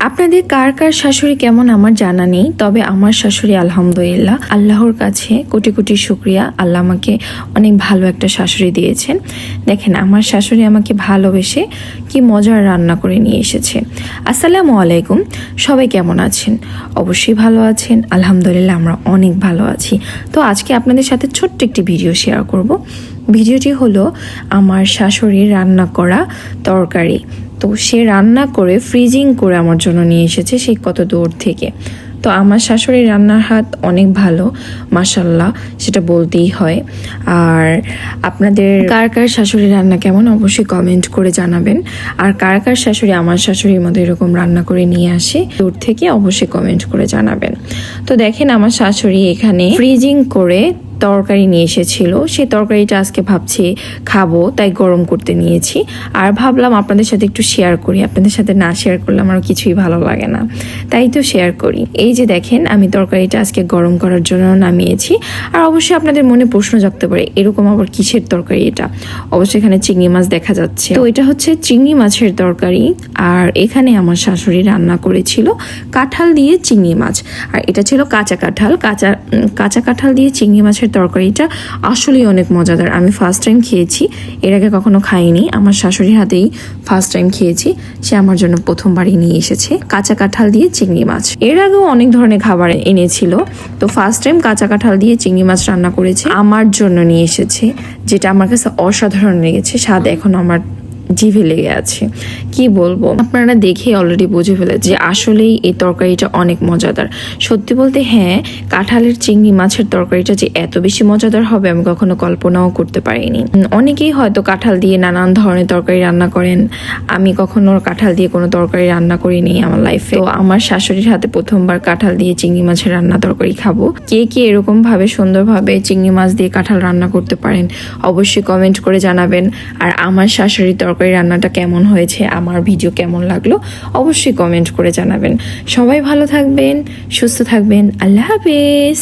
আপনাদের কার কার শাশুড়ি কেমন আমার জানা নেই, তবে আমার শাশুড়ি আলহামদুলিল্লাহ আল্লাহর কাছে কোটি কোটি শুকরিয়া। আল্লাহ আমাকে অনেক ভালো একটা শাশুড়ি দিয়েছেন। দেখেন আমার শাশুড়ি আমাকে ভালোবেসে কি মজার রান্না করে নিয়ে এসেছে। আসসালামু আলাইকুম, সবাই কেমন আছেন? অবশ্যই ভালো আছেন, আলহামদুলিল্লাহ আমরা অনেক ভালো আছি। তো আজকে আপনাদের সাথে ছোট্ট একটি ভিডিও শেয়ার করব। ভিডিওটি হলো আমার শাশুড়ির রান্না করা তরকারি। তো সে রান্না করে ফ্রিজিং করে আমার জন্য নিয়ে এসেছে সেই কত দূর থেকে। তো আমার শাশুড়ির রান্নার হাত অনেক ভালো, মাশাল্লাহ, সেটা বলতেই হয়। আর আপনাদের কার কার শাশুড়ির রান্না কেমন অবশ্যই কমেন্ট করে জানাবেন। আর কার কার শাশুড়ি আমার শাশুড়ির মতো এরকম রান্না করে নিয়ে আসে দূর থেকে অবশ্যই কমেন্ট করে জানাবেন। তো দেখেন আমার শাশুড়ি এখানে ফ্রিজিং করে তরকারি নিয়ে এসেছিল। সেই তরকারিটা আজকে ভাবছি খাবো, তাই গরম করতে নিয়েছি। আর ভাবলাম আপনাদের সাথে একটু শেয়ার করি, আপনাদের সাথে না শেয়ার করলে আমার কিছুই ভালো লাগে না, তাই তো শেয়ার করি। এই যে দেখেন আমি তরকারিটা আজকে গরম করার জন্য নামিয়েছি। আর অবশ্যই আপনাদের মনে প্রশ্ন জাগতে পারে এরকম আবার কিসের তরকারি এটা। অবশ্যই এখানে চিংড়ি মাছ দেখা যাচ্ছে, তো এটা হচ্ছে চিংড়ি মাছের তরকারি। আর এখানে আমার শাশুড়ি রান্না করেছিল কাঁঠাল দিয়ে চিংড়ি মাছ, আর এটা ছিল কাঁচা কাঁঠাল দিয়ে চিংড়ি মাছের তরকারিটা আসলেই অনেক মজাদার। আমি ফার্স্ট টাইম খেয়েছি, এর আগে কখনো খাইনি। আমার শাশুড়ির হাতেই ফার্স্ট টাইম খেয়েছি, সে আমার জন্য প্রথমবারই নিয়ে এসেছে কাঁচা কাঁঠাল দিয়ে চিংড়ি মাছ। এর আগেও অনেক ধরনের খাবার এনেছিল, তো ফার্স্ট টাইম কাঁচা কাঁঠাল দিয়ে চিংড়ি মাছ রান্না করেছে, আমার জন্য নিয়ে এসেছে, যেটা আমার কাছে অসাধারণ লেগেছে। স্বাদ এখন আমার জিভে লেগে আছে, কি বলবো, আপনারা দেখে অলরেডি বুঝে ফেলেছে যে আসলেই এই তরকারিটা অনেক মজাদার। সত্যি বলতে হ্যাঁ, কাঁঠালের চিংড়ি মাছের তরকারিটা যে এত বেশি মজাদার হবে আমি কখনো কল্পনাও করতে পারিনি। অনেকেই হয়তো কাঁঠাল দিয়ে নানান ধরনের তরকারি রান্না করেন, আমি কখনো কাঁঠাল দিয়ে কোনো তরকারি রান্না করিনি আমার লাইফে। তো আমার শাশুড়ির হাতে প্রথমবার কাঁঠাল দিয়ে চিংড়ি মাছের রান্না তরকারি খাবো। কে কে এরকম ভাবে সুন্দরভাবে চিংড়ি মাছ দিয়ে কাঁঠাল রান্না করতে পারেন অবশ্যই কমেন্ট করে জানাবেন। আর আমার শাশুড়ির তরকারি রান্নাটা কেমন হয়েছে, আমার ভিডিও কেমন লাগলো অবশ্যই কমেন্ট করে জানাবেন। সবাই ভালো থাকবেন, সুস্থ থাকবেন, আল্লাহ হাফেজ।